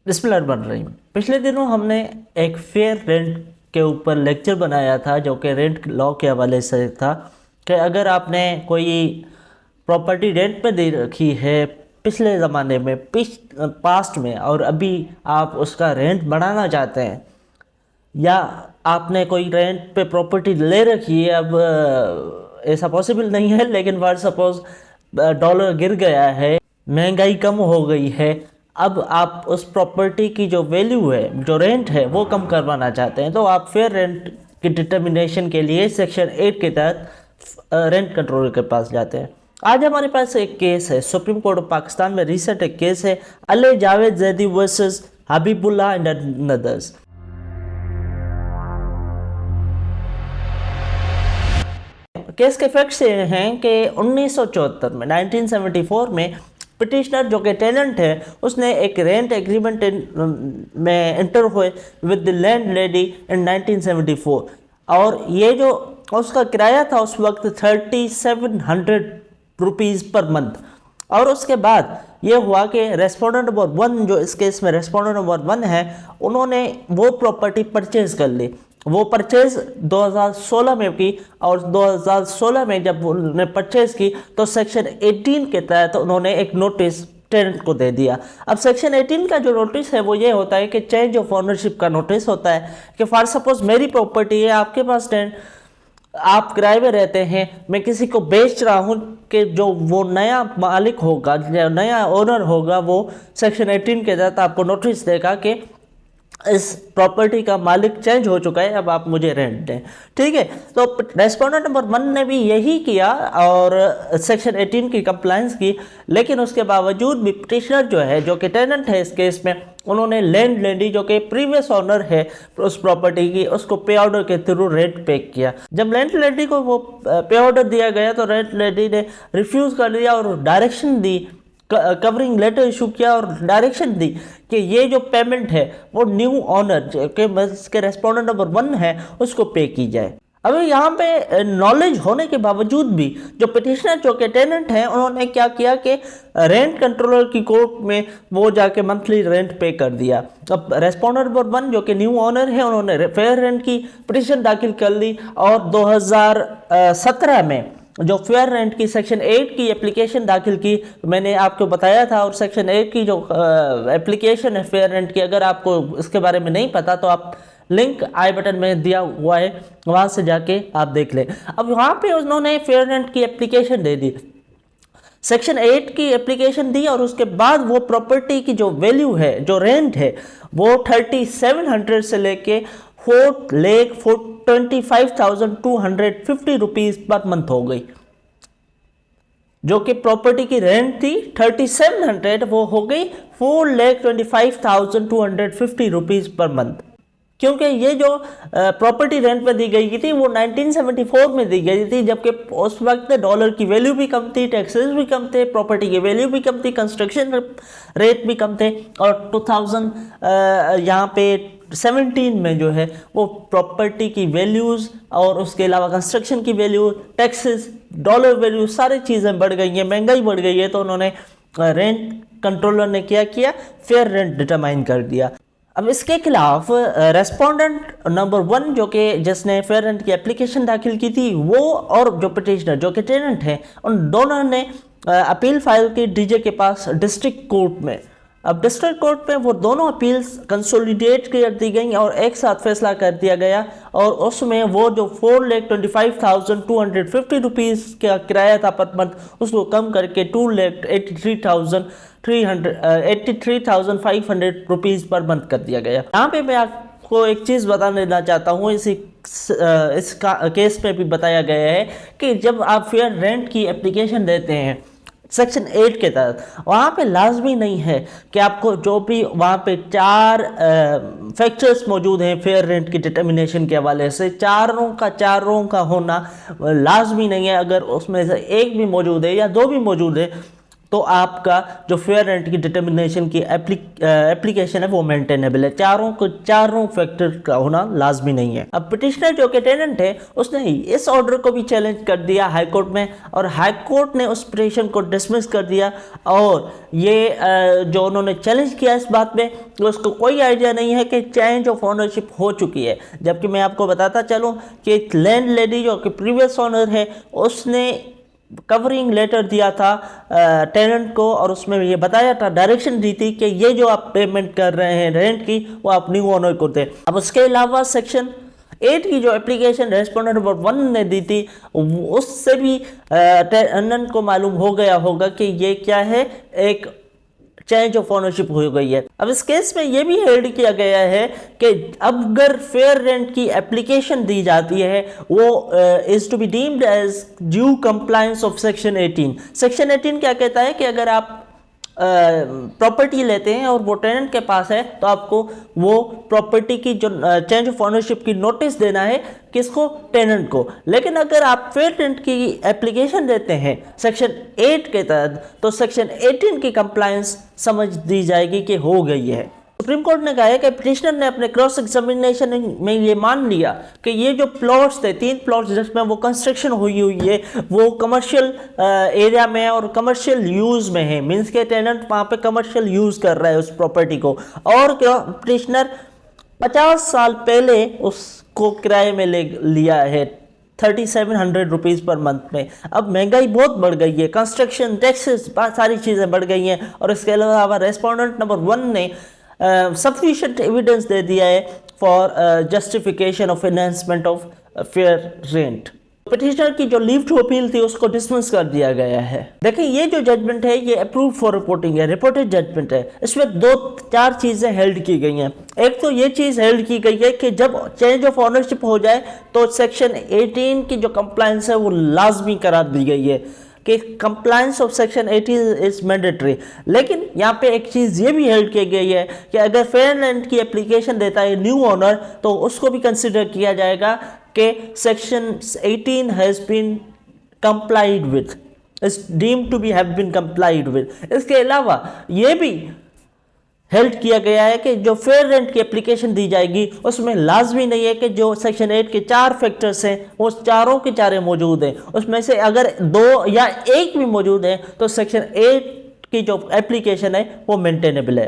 बिस्मिल्लाहिर्रहमानिर्रहीम। पिछले दिनों हमने एक फेयर रेंट के ऊपर लेक्चर बनाया था जो कि रेंट लॉ के हवाले से था कि अगर आपने कोई प्रॉपर्टी रेंट पे दे रखी है पिछले ज़माने में पास्ट में और अभी आप उसका रेंट बढ़ाना चाहते हैं या आपने कोई रेंट पे प्रॉपर्टी ले रखी है। अब ऐसा पॉसिबल नहीं है, लेकिन फॉर सपोज डॉलर गिर गया है, महंगाई कम हो गई है, अब आप उस प्रॉपर्टी की जो वैल्यू है, जो रेंट है, वो कम करवाना चाहते हैं, तो आप फेयर रेंट की डिटर्मिनेशन के लिए सेक्शन 8 के तहत रेंट कंट्रोलर के पास जाते हैं। आज हमारे पास एक केस है, सुप्रीम कोर्ट ऑफ पाकिस्तान में रिसेंट एक केस है, Ali Javed Zaidi versus Habibullah and others. Case के फैक्ट्स ये हैं कि 1974 में 1974 में पिटिशनर जो कि टेनेंट है उसने एक रेंट एग्रीमेंट में एंटर हुए with the land lady in 1974 और ये जो उसका किराया था उस वक्त 3700 रुपीज़ पर मंथ। और उसके बाद ये हुआ कि रेस्पोंडेंट नंबर 1, जो इस केस में रेस्पोंडेंट नंबर 1 है, उन्होंने वो प्रॉपर्टी परचेज कर ली। वो परचेज 2016 में की और 2016 में जब उन्होंने परचेज की तो सेक्शन 18 के तहत उन्होंने एक नोटिस टेनेंट को दे दिया। अब सेक्शन 18 का जो नोटिस है वो ये होता है कि चेंज ऑफ ओनरशिप का नोटिस होता है कि फॉर सपोज मेरी प्रॉपर्टी है, आपके पास टेनेंट, आप किराए में रहते हैं, मैं किसी को बेच रहा हूं कि जो वो नया मालिक होगा, जो नया ओनर होगा, वो सेक्शन 18 के तहत आपको नोटिस देगा कि इस प्रॉपर्टी का मालिक चेंज हो चुका है, अब आप मुझे रेंट दें। ठीक है, तो रेस्पोंडेंट नंबर 1 ने भी यही किया और सेक्शन 18 की कंप्लायंस की, लेकिन उसके बावजूद भी पिटिशनर जो है, जो कि टेनेंट है इस केस में, उन्होंने लैंड लेडी जो कि प्रीवियस ओनर है उस प्रॉपर्टी की, उसको पे ऑर्डर के थ्रू रेंट पे किया। जब लैंड लेडी को वो पे ऑर्डर दिया गया तो लैंड लेडी ने रिफ्यूज़ कर दिया और डायरेक्शन दी, कवरिंग लेटर इशू किया और डायरेक्शन दी कि ये जो पेमेंट है वो न्यू ऑनर के रेस्पोंडेंट नंबर 1 है उसको पे की जाए। अब यहाँ पे नॉलेज होने के बावजूद भी जो पिटिशनर जो कि टेनेंट हैं उन्होंने क्या किया कि रेंट कंट्रोलर की कोर्ट में वो जाके मंथली रेंट पे कर दिया। अब रेस्पोंडेंट नंबर 1 जो कि न्यू ऑनर है उन्होंने फेयर रेंट की पिटिशन दाखिल कर ली और 2017 में जो फेयर रेंट की सेक्शन 8 की एप्लीकेशन दाखिल की, मैंने आपको बताया था। और सेक्शन 8 की जो एप्लीकेशन है फेयर रेंट की, अगर आपको इसके बारे में नहीं पता तो आप लिंक आई बटन में दिया हुआ है, वहाँ से जाके आप देख लें। अब वहाँ पे उन्होंने फेयर रेंट की एप्लीकेशन दे दी, सेक्शन 8 की एप्लीकेशन दी और उसके बाद वो प्रॉपर्टी की जो वैल्यू है, जो रेंट है, वो 3700 से लेके 4,25,250 रुपीज़ पर मंथ हो गई। जो कि प्रॉपर्टी की रेंट थी 3700, वो हो गई 4,25,250 रुपीज़ पर मंथ। क्योंकि ये जो प्रॉपर्टी रेंट पे दी गई थी वो 1974 में दी गई थी, जबकि उस वक्त डॉलर की वैल्यू भी कम थी, टैक्सेस भी कम थे, प्रॉपर्टी की वैल्यू भी कम थी, कंस्ट्रक्शन रेट भी कम थे। और 2000 यहाँ पे 17 में जो है वो प्रॉपर्टी की वैल्यूज़ और उसके अलावा कंस्ट्रक्शन की वैल्यू, टैक्सेस, डॉलर वैल्यू, सारी चीज़ें बढ़ गई हैं, महंगाई बढ़ गई है। तो उन्होंने रेंट कंट्रोलर ने क्या किया, फेयर रेंट डिटरमाइन कर दिया। अब इसके खिलाफ रेस्पोंडेंट नंबर 1 जो कि जिसने फेयर रेंट की एप्लीकेशन दाखिल की थी, वो और जो पिटिशनर जो कि टेनेंट हैं, उन दोनों ने अपील फाइल की डीजे के पास डिस्ट्रिक्ट कोर्ट में। अब डिस्ट्रिक्ट कोर्ट में वो दोनों अपील्स कंसोलिडेट कर दी गई और एक साथ फैसला कर दिया गया और उसमें वो जो 4,25,250 रुपीज़ का किराया था पर मंथ, उसको कम करके 2,83,500 रुपीज़ पर मंथ कर दिया गया। यहाँ पे मैं आपको एक चीज़ बता देना चाहता हूँ, इस केस में भी बताया गया है कि जब आप फेयर रेंट की एप्लीकेशन देते हैं सेक्शन 8 के तहत, वहाँ पे लाजमी नहीं है कि आपको जो भी वहाँ पे 4 फैक्टर्स मौजूद हैं फेयर रेंट की डिटर्मिनेशन के हवाले से, चारों का होना लाजमी नहीं है। अगर उसमें से एक भी मौजूद है या 2 भी मौजूद है तो आपका जो फेयर रेंट की डिटर्मिनेशन की एप्लीकेशन है वो मेंटेनेबल है। चारों फैक्टर का होना लाजमी नहीं है। अब पिटिशनर जो कि टेनेंट है उसने इस ऑर्डर को भी चैलेंज कर दिया हाई कोर्ट में, और हाई कोर्ट ने उस पिटिशन को डिसमिस कर दिया। और ये जो उन्होंने चैलेंज किया इस बात में, उसको कोई आइडिया नहीं है कि चेंज ऑफ ओनरशिप हो चुकी है। जबकि मैं आपको बताता चलूँ कि लैंड लेडी जो कि प्रीवियस ओनर है उसने कवरिंग लेटर दिया था टेनेंट को, और उसमें ये बताया था, डायरेक्शन दी थी कि ये जो आप पेमेंट कर रहे हैं रेंट की वो आप न्यू ओनर को दें। अब उसके अलावा सेक्शन 8 की जो एप्लीकेशन रेस्पोंडेंट नंबर 1 ने दी थी उससे भी टेनेंट को मालूम हो गया होगा कि ये क्या है, एक चेंज ऑफ ओनरशिप हो गई है। अब इस केस में यह भी हेल्ड किया गया है कि अगर फेयर रेंट की एप्लीकेशन दी जाती है वो is to be deemed as due compliance of section 18। Section 18 क्या कहता है कि अगर आप प्रॉपर्टी लेते हैं और वो टेनेंट के पास है तो आपको वो प्रॉपर्टी की जो चेंज ऑफ ओनरशिप की नोटिस देना है, किसको, टेनेंट को। लेकिन अगर आप फेयर रेंट की एप्लीकेशन देते हैं सेक्शन 8 के तहत तो सेक्शन 18 की कंप्लायंस समझ दी जाएगी कि हो गई है। सुप्रीम कोर्ट ने कहा है कि पिटिशनर ने अपने क्रॉस एग्जामिनेशन में ये मान लिया कि ये जो प्लॉट्स थे, 3 प्लॉट्स जिसमें वो कंस्ट्रक्शन हुई है वो कमर्शियल एरिया में और कमर्शियल यूज में है, मींस के टेनेंट वहाँ पे कमर्शियल यूज कर रहा है उस प्रॉपर्टी को, और पिटिशनर 50 साल पहले उसको किराए में ले लिया है 3700 रुपीज़ पर मंथ में। अब महंगाई बहुत बढ़ गई है, कंस्ट्रक्शन टैक्सेस सारी चीज़ें बढ़ गई हैं, और इसके अलावा रेस्पोंडेंट नंबर 1 ने सफिशिएंट एविडेंस दे दिया है for justification of enhancement of fair rent. Petitioner की जो लीव टू अपील थी उसको डिसमिस कर दिया गया है। देखिए ये जो जजमेंट है ये अप्रूव फॉर रिपोर्टिंग है, रिपोर्टेड जजमेंट है। इसमें 2-4 चीज़ें हेल्ड की गई हैं। एक तो ये चीज़ हेल्ड की गई है कि जब चेंज ऑफ ओनरशिप हो जाए तो सेक्शन 18 की जो कंप्लायंस है वो लाजमी करार दी गई है कि compliance of section 18 is mandatory. लेकिन यहाँ पे एक चीज़ ये भी हेल्ड की गई है कि अगर फेयर रेंट की एप्लीकेशन देता है न्यू ओनर तो उसको भी कंसिडर किया जाएगा कि section 18 has been complied with, is deemed to be have been complied with. इसके अलावा ये भी हेल्ड किया गया है कि जो फेयर रेंट की एप्लीकेशन दी जाएगी उसमें लाजमी नहीं है कि जो सेक्शन 8 के 4 फैक्टर्स हैं वो चारों के चारे मौजूद हैं, उसमें से अगर 2 या 1 भी मौजूद है तो सेक्शन 8 की जो एप्लीकेशन है वो मेंटेनेबल है।